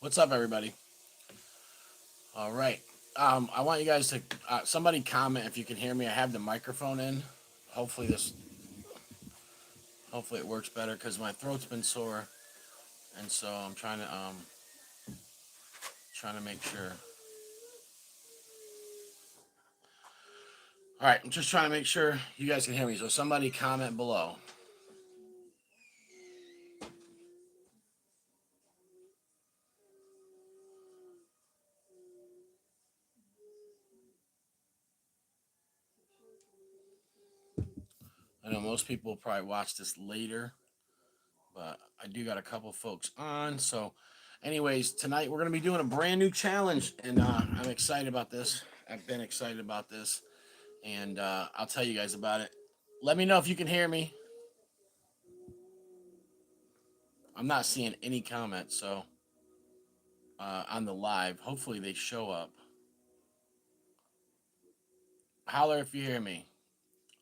What's up, everybody? All right. I want you guys to somebody comment if you can hear me. I have the microphone in. Hopefully this, hopefully it works better because my throat's been sore, and so I'm trying to make sure. All right, I'm just trying to make sure you guys can hear me. So somebody comment below. I know most people will probably watch this later, but I do got a couple folks on. So, anyways, tonight we're gonna be doing a brand new challenge, and I'm excited about this. I've been excited about this, and I'll tell you guys about it. Let me know if you can hear me. I'm not seeing any comments, so on the live, hopefully they show up. Holler if you hear me.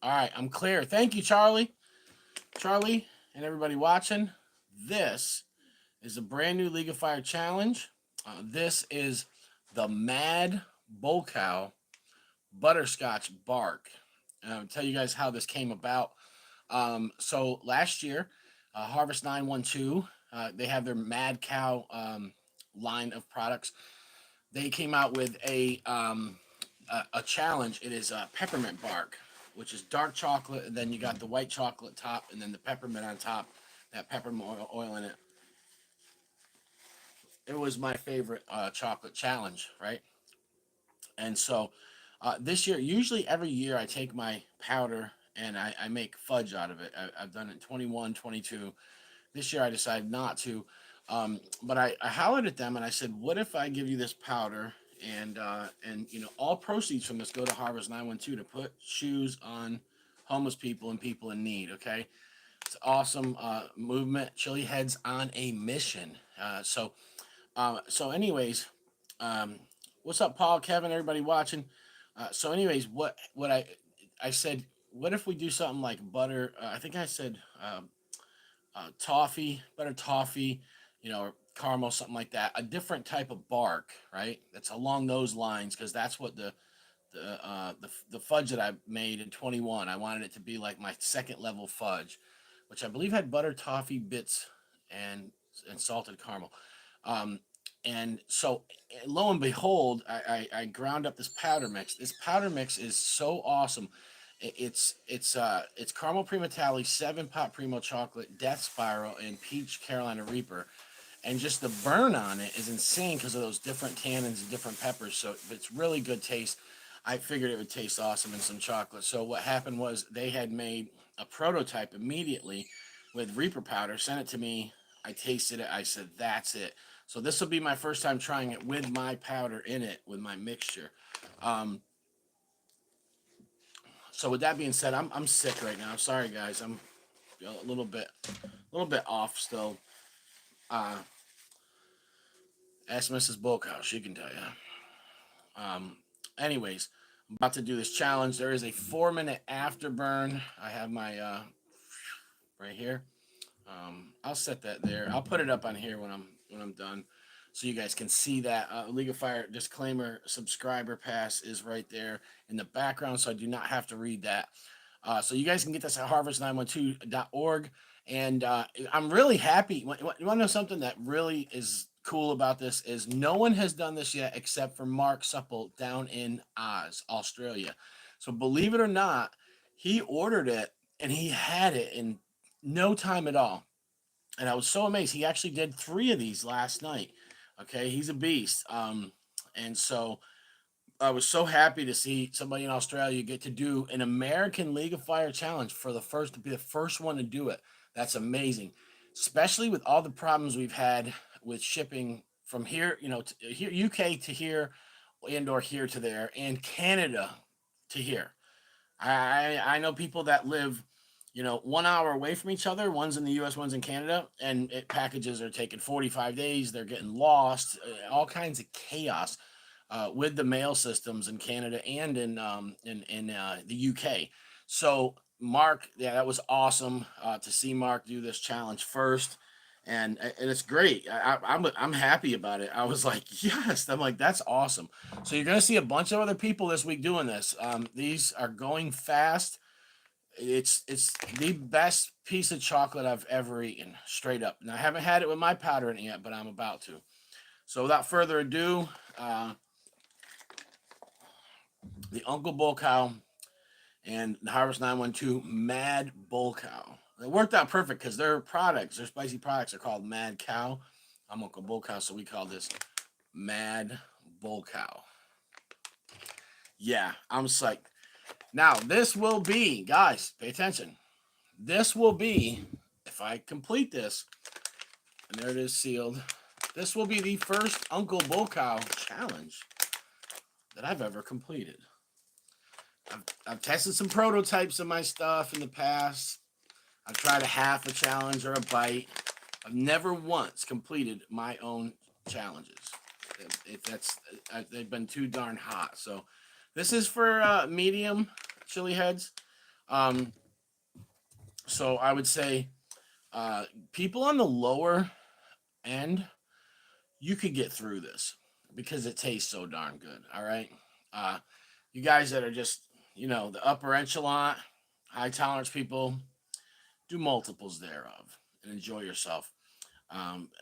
All right, I'm clear. Thank you, Charlie. Charlie, and everybody watching. This is a brand new League of Fire challenge. This is the Mad BullCow Butterscotch Bark. And I'll tell you guys how this came about. So last year, Harvest 912, they have their Mad Cow line of products. They came out with a challenge. It is peppermint bark, which is dark chocolate, and then you got the white chocolate top, and then the peppermint on top. That peppermint oil in it. It was my favorite chocolate challenge, right? And so this year, usually every year, I take my powder and I make fudge out of it. I've done it 21, 22. This year, I decided not to. But I hollered at them and I said, "What if I give you this powder and all proceeds from this go to Harvest 912 to put shoes on homeless people and people in need?" Okay, it's awesome movement. Chili Heads on a mission. Anyways, um, what's up, Paul, Kevin, everybody watching? Anyways, what I said, what if we do something like butter? I think I said toffee, butter toffee, or caramel, something like that. A different type of bark, right? That's along those lines because that's what the fudge that I made in 21. I wanted it to be like my second level fudge, which I believe had butter toffee bits and and salted caramel. Um, and so, lo and behold, I ground up this powder mix. This powder mix is so awesome. It's caramel Primotalii, 7 pot Primo Chocolate, Death Spiral, and peach Carolina Reaper, and just the burn on it is insane because of those different tannins and different peppers. So it's really good taste. I figured it would taste awesome in some chocolate. So what happened was they had made a prototype immediately with Reaper powder, sent it to me. I tasted it. I said, "That's it." So this will be my first time trying it with my powder in it, with my mixture. Um, so with that being said, I'm sick right now. Sorry guys, I'm a little bit off still. Uh, ask Mrs. BullCow, she can tell you. Um, anyways, I'm about to do this challenge. There is a 4 minute afterburn. I have my right here. I'll set that there. I'll put it up on here when I'm done, so you guys can see that. League of Fire disclaimer subscriber pass is right there in the background, so I do not have to read that. So you guys can get this at harvest912.org. And I'm really happy. You want to know something that really is cool about this is no one has done this yet except for Mark Supple down in Oz, Australia. So believe it or not, he ordered it and he had it in no time at all. And I was so amazed. He actually did 3 of these last night. Okay, he's a beast. And so I was so happy to see somebody in Australia get to do an American League of Fire challenge for the first to be the first one to do it. That's amazing, especially with all the problems we've had with shipping from here, to here, UK to here, and or here to there, and Canada to here. I know people that live, 1 hour away from each other. One's in the U.S., one's in Canada, and packages are taking 45 days. They're getting lost. All kinds of chaos with the mail systems in Canada and in the UK. So Mark, yeah, that was awesome to see Mark do this challenge first, and it's great. I'm happy about it. I was like, yes. I'm like, that's awesome. So you're gonna see a bunch of other people this week doing this. These are going fast. It's the best piece of chocolate I've ever eaten, straight up. And I haven't had it with my powder in it yet, but I'm about to. So without further ado, the Uncle BullCow and the Harvest 912 Mad BullCow. It worked out perfect because their products, their spicy products, are called Mad Cow. I'm Uncle BullCow, so we call this Mad BullCow. Yeah, I'm psyched. Now, this will be, guys, pay attention. This will be, if I complete this, and there it is sealed, this will be the first Uncle BullCow challenge that I've ever completed. I've tested some prototypes of my stuff in the past. I've tried a half a challenge or a bite. I've never once completed my own challenges. They've been too darn hot. So this is for medium chili heads. So I would say people on the lower end, you could get through this because it tastes so darn good. All right. You guys that are just, the upper echelon, high tolerance people, do multiples thereof and enjoy yourself.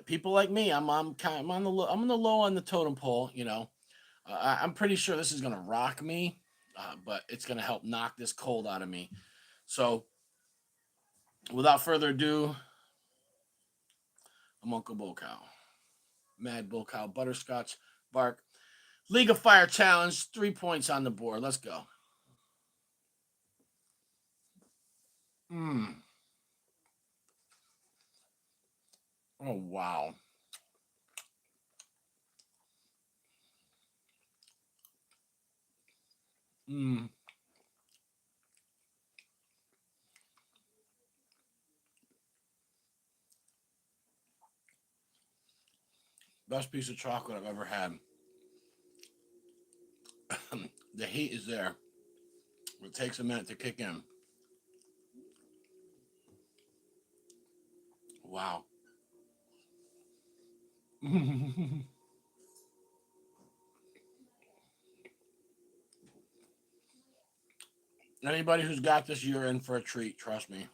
People like me, I'm on the low, I'm on the low on the totem pole. I'm pretty sure this is gonna rock me, but it's gonna help knock this cold out of me. So, without further ado, I'm Uncle BullCow, Mad BullCow, Butterscotch Bark, League of Fire Challenge, 3 points on the board. Let's go. Mmm. Oh wow. Mmm. Best piece of chocolate I've ever had. The heat is there. It takes a minute to kick in. Wow. Anybody who's got this, you're in for a treat. Trust me.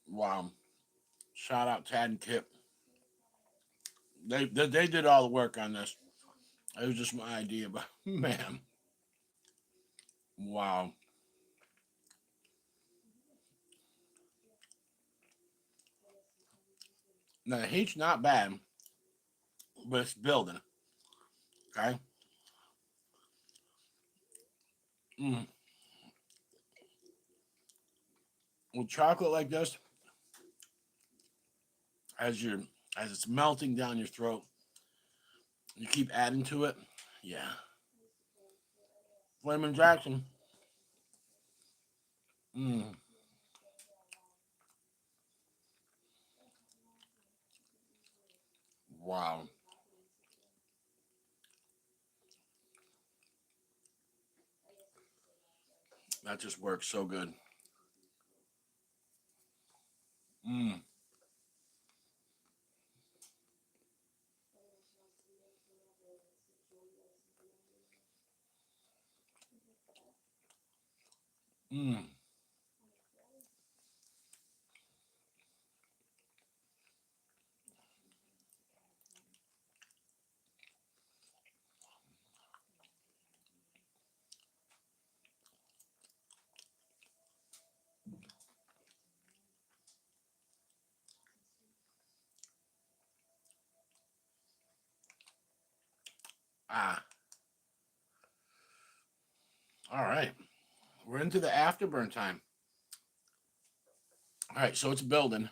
Wow. Shout out Tad and Kip. They did all the work on this. It was just my idea, but man, wow. Now the heat's not bad, but it's building. Okay. Mm. With chocolate like this, as you as it's melting down your throat, you keep adding to it. Yeah. Flamin' Jackson. Mm. Wow. That just works so good. Mm. Mm. Ah. All right. We're into the afterburn time. All right, so it's building.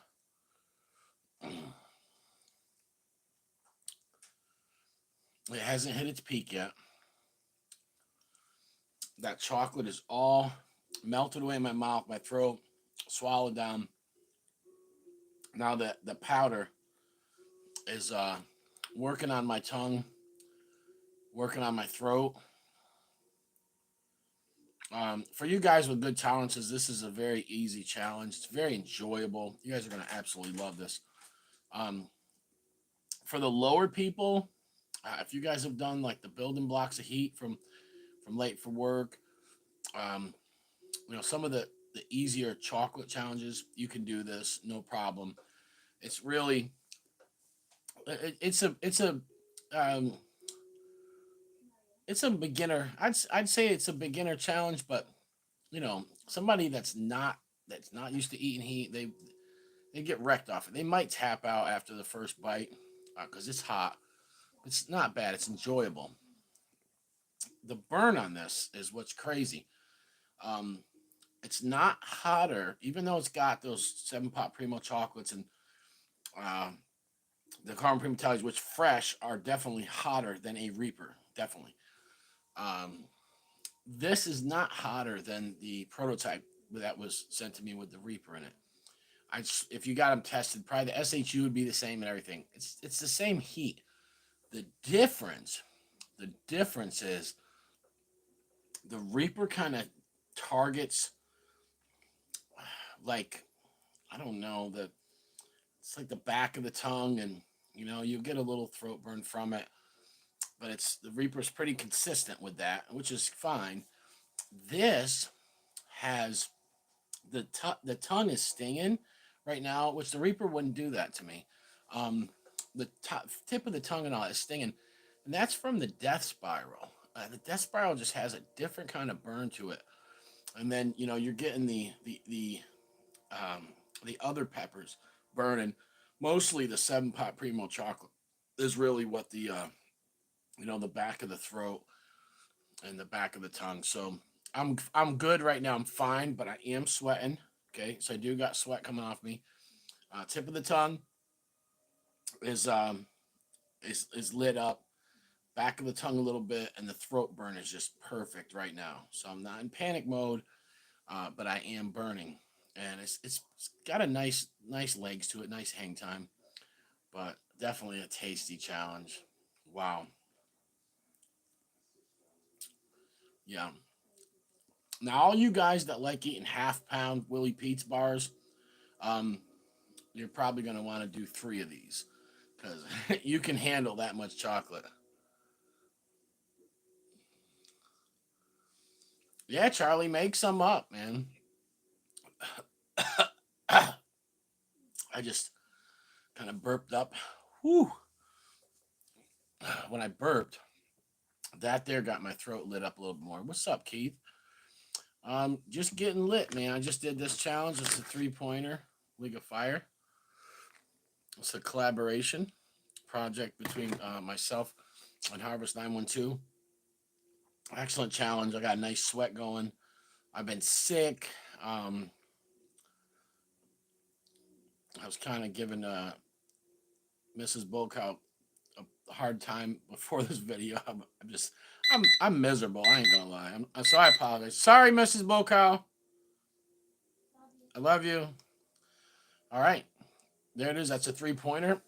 It hasn't hit its peak yet. That chocolate is all melted away in my mouth, my throat, swallowed down. Now that the powder is working on my tongue, working on my throat. For you guys with good tolerances, this is a very easy challenge. It's very enjoyable. You guys are going to absolutely love this. Um, for the lower people, if you guys have done like the building blocks of heat from late for work, um, some of the easier chocolate challenges, you can do this no problem. It's really um, it's a beginner. I'd say it's a beginner challenge, but somebody that's not used to eating heat, they get wrecked off it. They might tap out after the first bite because it's hot. It's not bad. It's enjoyable. The burn on this is what's crazy. Um, it's not hotter, even though it's got those seven pot primo chocolates and uh, the caramel Primotalis, which fresh are definitely hotter than a Reaper. Definitely. Um, this is not hotter than the prototype that was sent to me with the Reaper in it. If you got them tested, probably the SHU would be the same and everything. It's the same heat. The difference, the difference is the Reaper kind of targets like I don't know the it's like the back of the tongue, and you get a little throat burn from it, but it's the Reaper's pretty consistent with that, which is fine. This has the tongue is stinging right now, which the Reaper wouldn't do that to me. Um, the tip of the tongue and all is stinging, and that's from the death spiral. The death spiral just has a different kind of burn to it, and then you're getting um, the other peppers burning. Mostly the seven pot primo chocolate is really what the back of the throat and the back of the tongue. So I'm good right now. I'm fine, but I am sweating. Okay, so I do got sweat coming off me. Tip of the tongue is is lit up. Back of the tongue a little bit, and the throat burn is just perfect right now. So I'm not in panic mode, but I am burning, and it's got a nice legs to it, nice hang time, but definitely a tasty challenge. Wow, yeah. Now all you guys that like eating half-pound Willy Pete's bars, um, you're probably gonna want to do 3 of these because you can handle that much chocolate. Yeah, Charlie, make some up, man. I just kind of burped up. Whew. When I burped, that there got my throat lit up a little bit more. What's up, Keith? Just getting lit, man. I just did this challenge. It's a 3-pointer League of Fire. It's a collaboration project between myself and Harvest 912. Excellent challenge. I got a nice sweat going. I've been sick. Um, I was kind of giving Mrs. BullCow a hard time before this video. I'm miserable. I ain't gonna lie. So I apologize. Sorry, Mrs. BullCow. I love you. All right, there it is. That's a 3-pointer.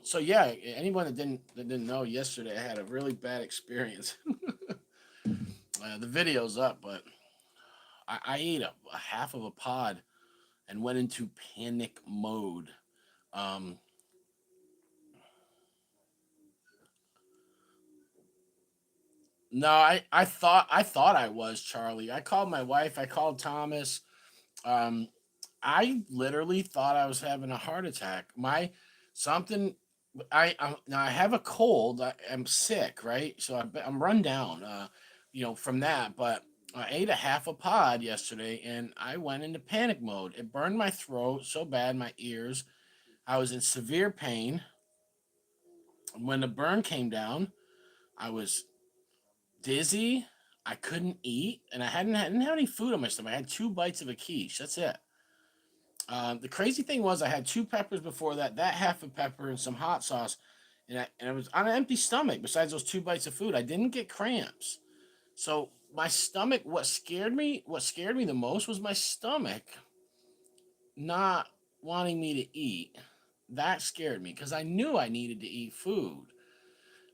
So yeah, anyone that didn't know, yesterday I had a really bad experience. The video's up, but I ate a half of a pod and went into panic mode. Um, no, I thought I was Charlie. I called my wife. I called Thomas. Um, I literally thought I was having a heart attack. My something. Now I have a cold. I'm sick, right? So I'm run down. From that. But I ate a half a pod yesterday, and I went into panic mode. It burned my throat so bad, my ears. I was in severe pain. When the burn came down, I was dizzy. I couldn't eat, and didn't have any food on my stomach. I had 2 bites of a quiche. That's it. The crazy thing was I had 2 peppers before that, that half a pepper and some hot sauce, and I was on an empty stomach. Besides those 2 bites of food, I didn't get cramps. So my stomach, what scared me the most was my stomach not wanting me to eat. That scared me because I knew I needed to eat food.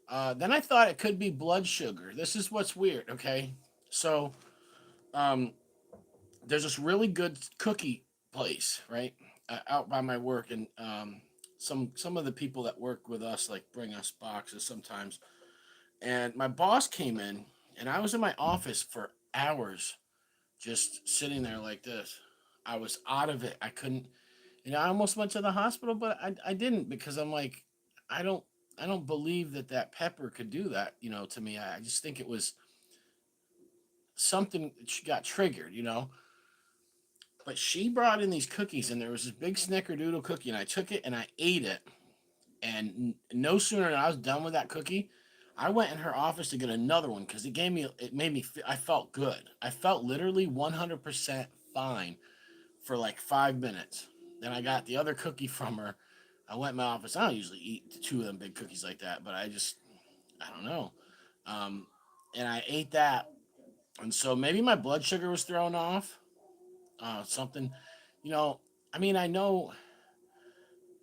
Then I thought it could be blood sugar. This is what's weird. Okay, so um, there's this really good cookie place, right, out by my work, and some of the people that work with us like bring us boxes sometimes. And my boss came in, and I was in my office for hours, just sitting there like this. I was out of it. I couldn't. I almost went to the hospital, but I didn't because I'm like, I don't I don't believe that that pepper could do that. To me, I just think it was something got triggered. But she brought in these cookies, and there was this big snickerdoodle cookie, and I took it and I ate it. And no sooner than I was done with that cookie, I went in her office to get another one because it made me, I felt good. I felt literally 100% fine for like 5 minutes. Then I got the other cookie from her. I went in my office. I don't usually eat two of them big cookies like that, but I don't know. Um, and I ate that. And so maybe my blood sugar was thrown off. Something, you know, I know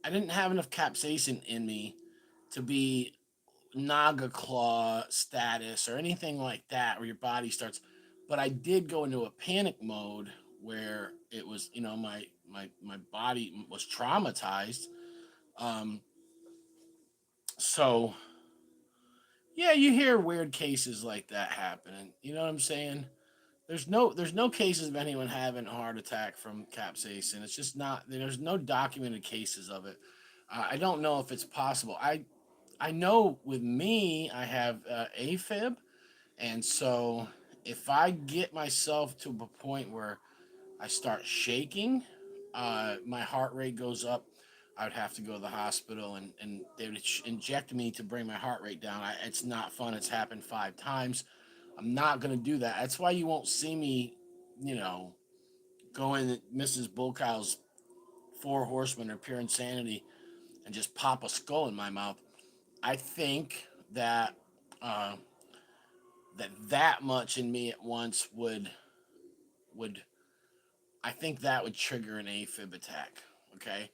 I didn't have enough capsaicin in me to be Naga claw status or anything like that where your body starts, but I did go into a panic mode where it was, my body was traumatized. um so yeah, you hear weird cases like that happening, you know what I'm saying? There's no cases of anyone having a heart attack from capsaicin. It's just not, there's no documented cases of it. I don't know if it's possible. I know with me I have AFib. And so if I get myself to a point where I start shaking, my heart rate goes up, I would have to go to the hospital, and they would inject me to bring my heart rate down. It's not fun. It's happened 5 times. I'm not going to do that. That's why you won't see me, you know, go in Mrs. BullCow's Four Horsemen or Pure Insanity and just pop a skull in my mouth. I think uh, that much in me at once would I think that would trigger an AFib attack. Okay,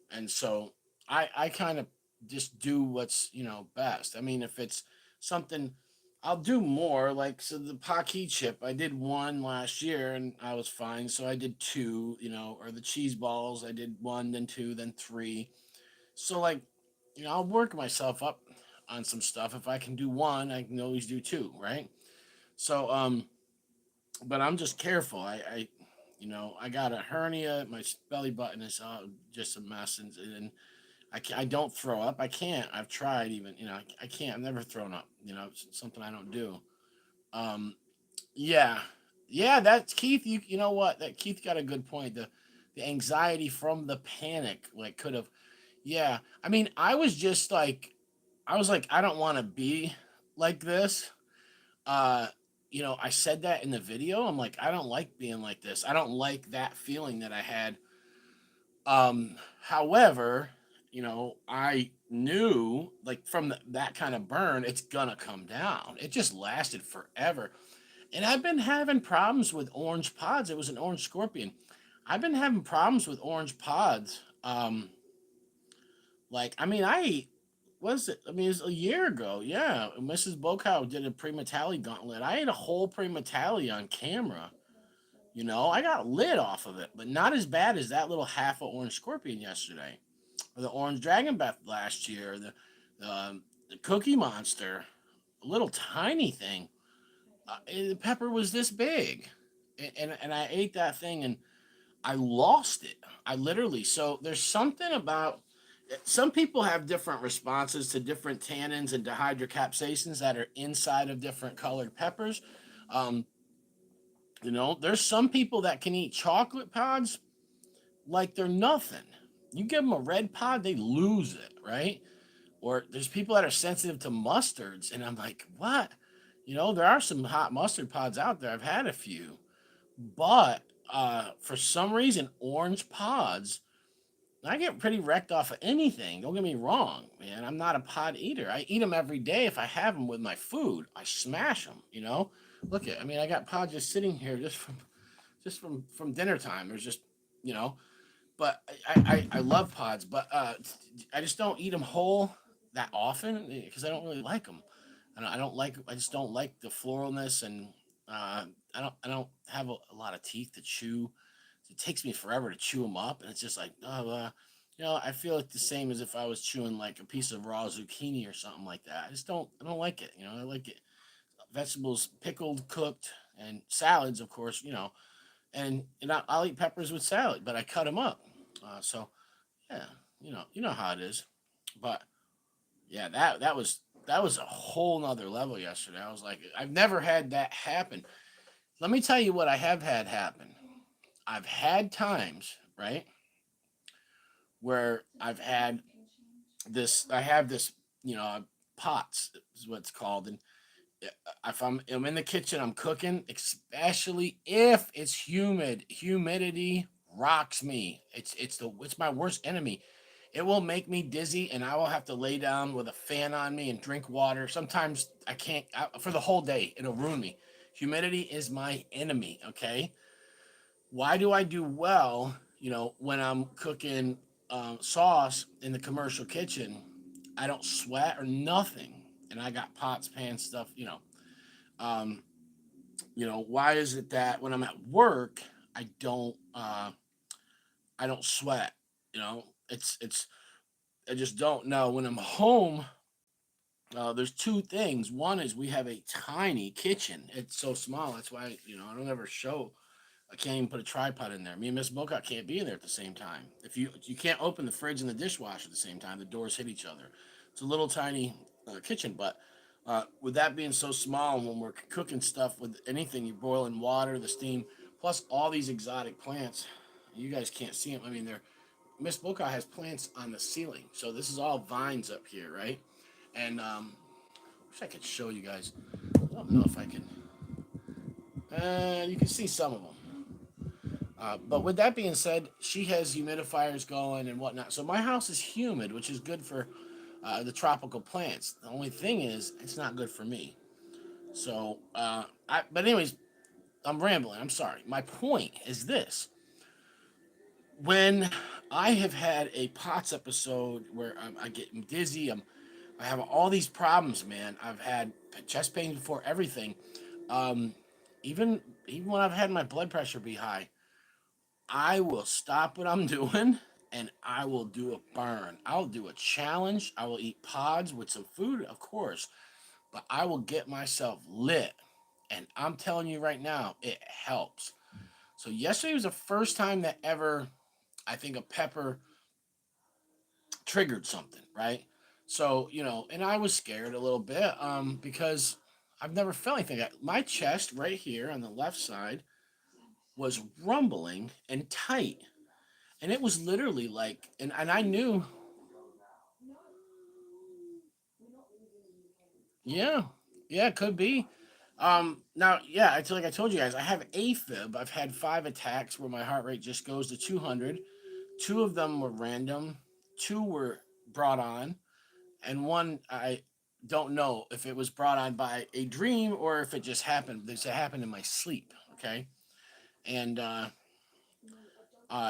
and so I kind of just do what's best. I mean, if it's something, I'll do more. Like, so the Pocky chip, I did one last year and I was fine. So I did two. Or the cheese balls, I did one, then two, then three. So like, I'll work myself up on some stuff. If I can do one, I can always do two, right? So but I'm just careful. I got a hernia. My belly button is just a mess, and I don't throw up. I can't. I've tried even. I can't. I've never thrown up. It's something I don't do. Um, yeah, yeah. That's Keith. You know what? That Keith got a good point. The anxiety from the panic, like, could have. Yeah. I was just like, I don't want to be like this. uh I said that in the video. I'm like, I don't like being like this. I don't like that feeling that I had. However, I knew, like, from that kind of burn, it's gonna come down. It just lasted forever. And I've been having problems with orange pods. It was an orange scorpion. I've been having problems with orange pods. Like, I was it? It was a year ago. Yeah, Mrs. BullCow did a Primotalii gauntlet. I ate a whole Primotalii on camera. I got lit off of it, but not as bad as that little half a orange scorpion yesterday, or the orange dragon breath last year, or the Cookie Monster, a little tiny thing. The pepper was this big, and I ate that thing and I lost it. I literally, so there's something about, some people have different responses to different tannins and dihydrocapsaicins that are inside of different colored peppers. Um, there's some people that can eat chocolate pods like they're nothing. You give them a red pod, they lose it, right? Or there's people that are sensitive to mustards, and I'm like, what? There are some hot mustard pods out there. I've had a few, but for some reason, orange pods, I get pretty wrecked off of anything. Don't get me wrong, man. I'm not a pod eater. I eat them every day if I have them with my food. I smash them. Look at, I got pods just sitting here just from dinner time. There's just, you know, but I love pods, but I just don't eat them whole that often because I don't really like them. I just don't like the floralness, and Uh, I don't have a lot of teeth to chew. It takes me forever to chew them up, and it's just like, I feel like the same as if I was chewing like a piece of raw zucchini or something like that. I don't like it. I like it vegetables pickled, cooked, and salads, of course. I'll eat peppers with salad, but I cut them up. So yeah, you know how it is. But yeah, that was a whole nother level yesterday. I was like, I've never had that happen. Let me tell you what I have had happen. I've had times, right, where I have this, pots is what it's called, and if I'm in the kitchen, I'm cooking, especially if it's humid. Humidity rocks me. It's my worst enemy. It will make me dizzy, and I will have to lay down with a fan on me and drink water. Sometimes I can't for the whole day. It'll ruin me. Humidity is my enemy. Okay, why do I do well? When I'm cooking sauce in the commercial kitchen, I don't sweat or nothing, and I got pots, pans, stuff. Um, why is it that when I'm at work, I don't uh, I don't sweat? It's I just don't know. When I'm home, there's two things. One is we have a tiny kitchen. It's so small. That's why I don't ever show. I can't even put a tripod in there. Me and Miss Boca can't be in there at the same time. If you can't open the fridge and the dishwasher at the same time, the doors hit each other. It's a little tiny kitchen, but with that being so small, when we're cooking stuff with anything, you boil in water, the steam, plus all these exotic plants. You guys can't see them. I mean, they're Miss Boca has plants on the ceiling, so this is all vines up here, right? And wish I could show you guys. I don't know if I can. You can see some of them. But with that being said, she has humidifiers going and whatnot. So my house is humid, which is good for the tropical plants. The only thing is, it's not good for me. So, but anyways, I'm rambling. I'm sorry. My point is this: when I have had a POTS episode where I get dizzy, I have all these problems, man. I've had chest pain before everything. Um, even when I've had my blood pressure be high, I will stop what I'm doing and I will do a burn. I'll do a challenge. I will eat pods with some food, of course, but I will get myself lit. And I'm telling you right now, it helps. So yesterday was the first time that ever I think a pepper triggered something, right? So, and I was scared a little bit because I've never felt anything. My chest right here on the left side was rumbling and tight. And it was literally like, and I knew, yeah, yeah, it could be. Now, yeah, like I told you guys, I have AFib. I've had 5 attacks where my heart rate just goes to 200. Two of them were random, two were brought on, and one I don't know if it was brought on by a dream or if it just happened. This happened in my sleep, okay? And I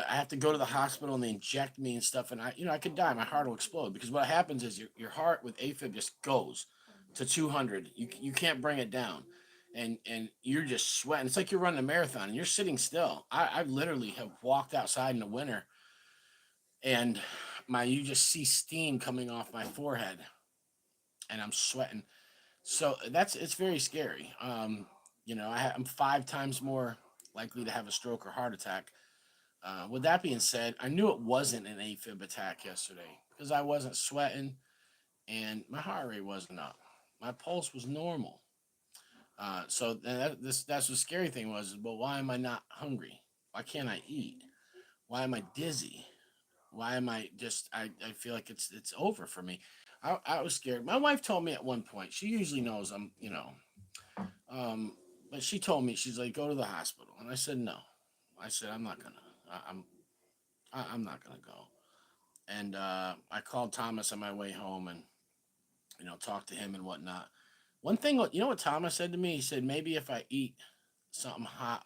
have to go to the hospital and they inject me and stuff, and I could die. My heart will explode because what happens is your heart with AFib just goes to 200. You can't bring it down, and you're just sweating. It's like you're running a marathon and you're sitting still. I literally have walked outside in the winter, and you just see steam coming off my forehead, and I'm sweating. So it's very scary. I'm 5 times more likely to have a stroke or heart attack. With that being said, I knew it wasn't an AFib attack yesterday because I wasn't sweating and my heart rate wasn't up. My pulse was normal. So that's the scary thing was, well, why am I not hungry? Why can't I eat? Why am I dizzy? Why am I just? I feel like it's over for me. I was scared. My wife told me at one point. She usually knows um, but she told me she's like go to the hospital, and I said no. I said I'm not gonna. I'm not gonna go. And I called Thomas on my way home and talked to him and whatnot. One thing, what Thomas said to me? He said maybe if I eat something hot,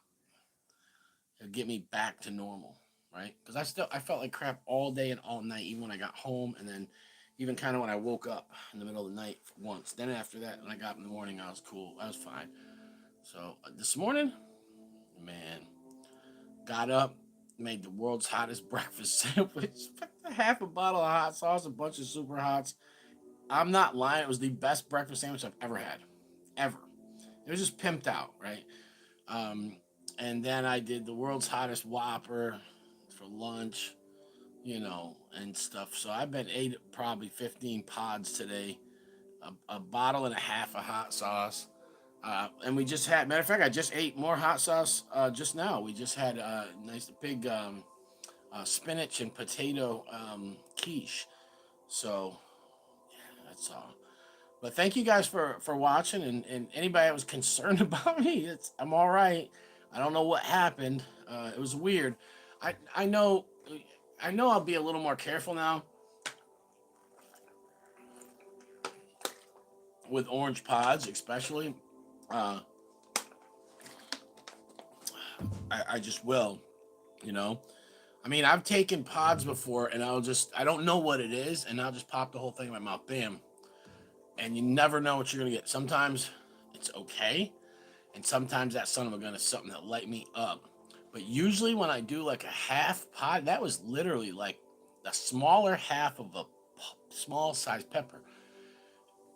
it'll get me back to normal, right? Because I felt like crap all day and all night, even when I got home, and then even kind of when I woke up in the middle of the night once. Then after that, when I got up in the morning, I was cool. I was fine. So this morning, man, got up, made the world's hottest breakfast sandwich, half a bottle of hot sauce, a bunch of super hots. I'm not lying. It was the best breakfast sandwich I've ever had, ever. It was just pimped out, right? Um, and then I did the world's hottest Whopper for lunch, and stuff. So I've been ate probably 15 pods today, a bottle and a half of hot sauce. And we just had, matter of fact, I just ate more hot sauce just now. We just had a nice big spinach and potato quiche. So that's all. But thank you guys for watching, and anybody that was concerned about me, I'm all right. I don't know what happened. It was weird. I know I'll be a little more careful now with orange pods, especially. Uh, I just will, you know. I mean, I've taken pods before, and I don't know what it is, and I'll just pop the whole thing in my mouth, bam. And you never know what you're gonna get. Sometimes it's okay, and sometimes that son of a gun is something that light me up. But usually when I do like a half pod, that was literally like a smaller half of a small size pepper.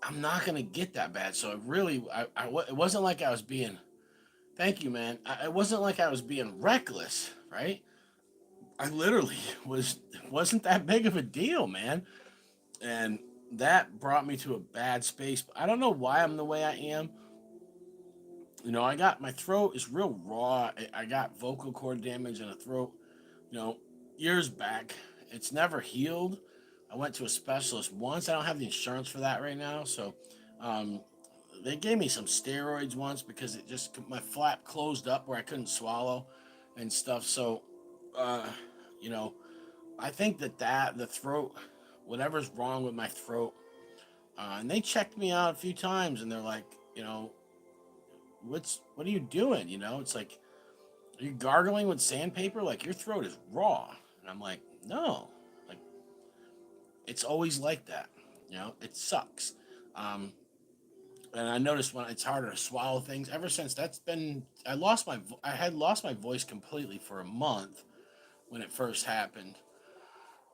I'm not gonna get that bad. So it really, it wasn't like I was being. Thank you, man. It wasn't like I was being reckless, right? I literally wasn't that big of a deal, man. And that brought me to a bad space. I don't know why I'm the way I am. I got my throat is real raw. I got vocal cord damage in the throat, you know, years back. It's never healed. I went to a specialist once. I don't have the insurance for that right now, so um, they gave me some steroids once because it just my flap closed up where I couldn't swallow and stuff. So, uh, you know, I think that the throat, whatever's wrong with my throat, and they checked me out a few times, and they're like, what are you doing? It's like, are you gargling with sandpaper? Like your throat is raw. And I'm like, no, like it's always like that. It sucks. Um, and I noticed when it's harder to swallow things. Ever since that's been, I had lost my voice completely for a month when it first happened.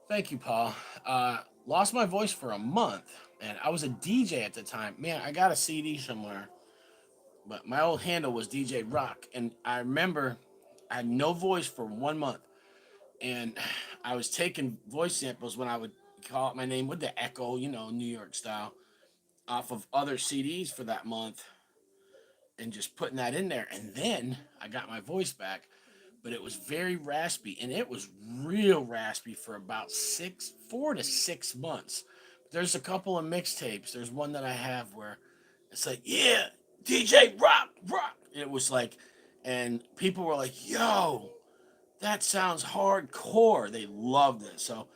Thank you, Paul. Lost my voice for a month, and I was a DJ at the time. Man, I got a CD somewhere, but my old handle was DJ Rock, and I remember I had no voice for 1 month, and I was taking voice samples when I would call out my name with the echo, New York style, off of other CDs for that month, and just putting that in there, and then I got my voice back, but it was very raspy, and it was real raspy for about 4 to 6 months. There's a couple of mixtapes. There's one that I have where it's like, yeah, DJ Rock, Rock. It was like, and people were like, yo, that sounds hardcore. They loved it. So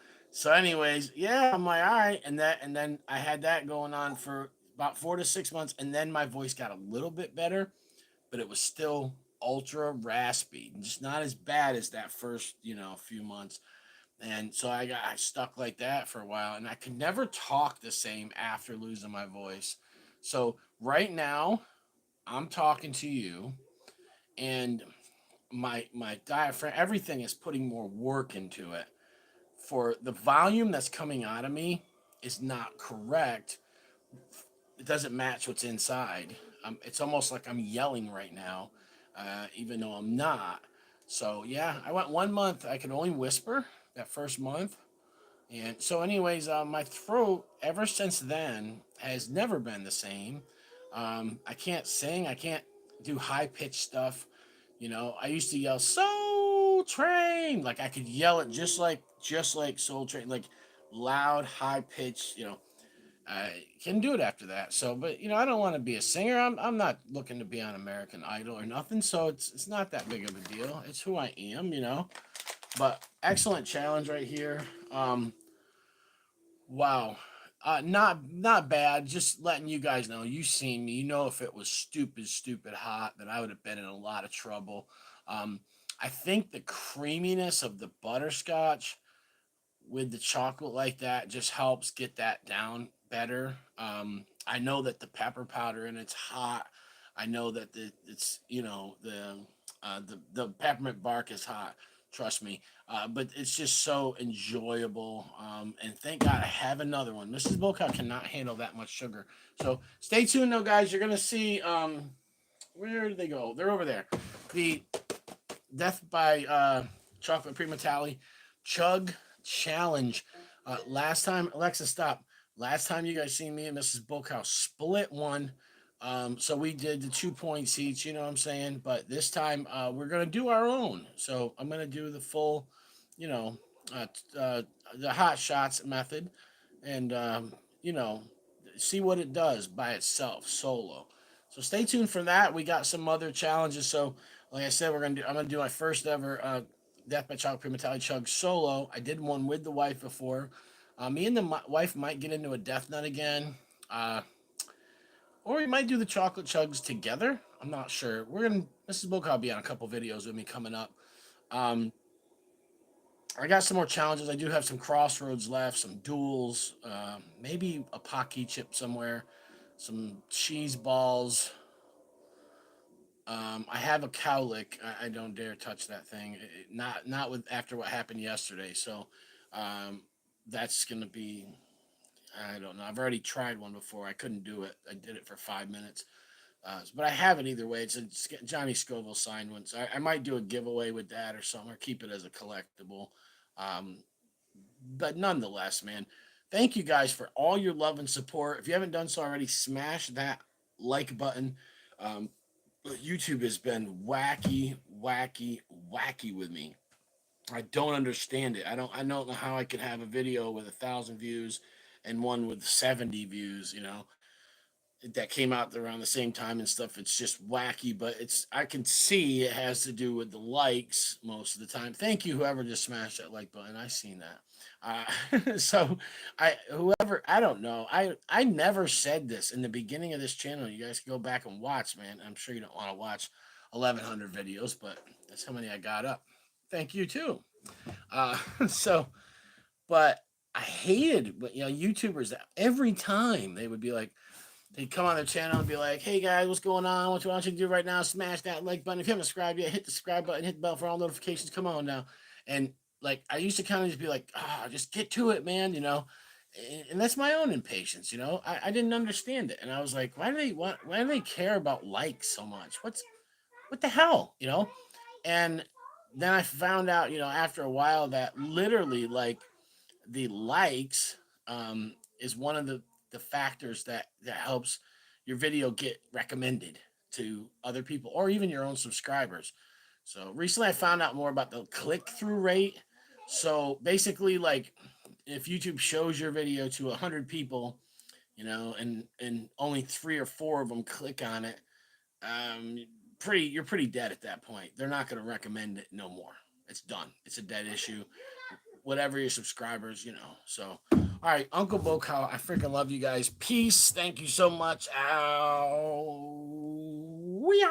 anyways, yeah, I'm like, all right. And then I had that going on for about 4 to 6 months, and then my voice got a little bit better, but it was still ultra raspy, just not as bad as that first, few months. And so I stuck like that for a while, and I could never talk the same after losing my voice. So right now, I'm talking to you, and my diaphragm, everything is putting more work into it. For the volume that's coming out of me is not correct. It doesn't match what's inside. It's almost like I'm yelling right now, even though I'm not. So yeah, I went 1 month. I could only whisper that first month, and so anyways, my throat ever since then has never been the same. I can't sing. I can't do high pitched stuff. I used to yell "Soul Train," like I could yell it just like Soul Train, like loud, high pitched. I can do it after that. So, but I don't want to be a singer. I'm not looking to be on American Idol or nothing. So it's not that big of a deal. It's who I am. But excellent challenge right here. Wow. Not bad. Just letting you guys know. You seen me. If it was stupid hot, then I would have been in a lot of trouble. Um, I think the creaminess of the butterscotch with the chocolate like that just helps get that down better. I know that the pepper powder and it's hot. I know that it's the peppermint bark is hot. Trust me, but it's just so enjoyable. And thank God I have another one. Mrs. BullCow cannot handle that much sugar. So stay tuned, though, guys. You're gonna see. Where did they go? They're over there. The Death by Chocolate Primotalii Chug Challenge. Last time, Alexa, stop. Last time you guys seen me and Mrs. BullCow split one. So we did the 2 points each, you know what I'm saying? But this time we're going to do our own. So I'm going to do the full, you know, uh, the hot shots method and, you know, see what it does by itself, solo. So stay tuned for that. We got some other challenges. So, like I said, I'm gonna do my first ever Death by Chocolate Primotalii Chug solo. I did one with the wife before. Me and the wife might get into a death nut again. Uh, or we might do the chocolate chugs together. I'm not sure. We're gonna Mrs. Boca will be on a couple videos with me coming up. Um, I got some more challenges. I do have some crossroads left, some duels, maybe a Pocky chip somewhere, some cheese balls. I have a cowlick. I don't dare touch that thing. Not with after what happened yesterday. So um, that's gonna be. I don't know. I've already tried one before. I couldn't do it. I did it for 5 minutes. But I have it either way. It's a Johnny Scoville signed one. So I might do a giveaway with that or something, or keep it as a collectible. Um, but nonetheless, man, thank you guys for all your love and support. If you haven't done so already, smash that like button. Um, YouTube has been wacky, wacky, wacky with me. I don't understand it. I don't know how I can have a video with 1,000 views and one with 70 views. That came out around the same time and stuff. It's just wacky, but I can see it has to do with the likes most of the time. Thank you, whoever just smashed that like button. I seen that. So whoever, I don't know. I never said this in the beginning of this channel. You guys can go back and watch, man. I'm sure you don't want to watch 1,100 videos, but that's how many I got up. Thank you too. So, but I hated, but YouTubers every time they would be like, they'd come on their channel and be like, "Hey guys, what's going on? What you want you to do right now? Smash that like button. If you haven't subscribed yet, hit the subscribe button, hit the bell for all notifications. Come on now." And like, I used to kind of just be like, just get to it, man. And that's my own impatience. I didn't understand it, and I was like, why do they care about likes so much? What the hell, And then I found out, after a while that literally like the likes is one of the factors that helps your video get recommended to other people or even your own subscribers. So recently I found out more about the click through rate. So basically, like, if YouTube shows your video to 100 people, and only 3 or 4 of them click on it, um, you're pretty dead at that point. They're not going to recommend it no more. It's done. It's a dead issue. Whatever your subscribers. So, all right, Uncle BullCow, I freaking love you guys. Peace. Thank you so much. Ow.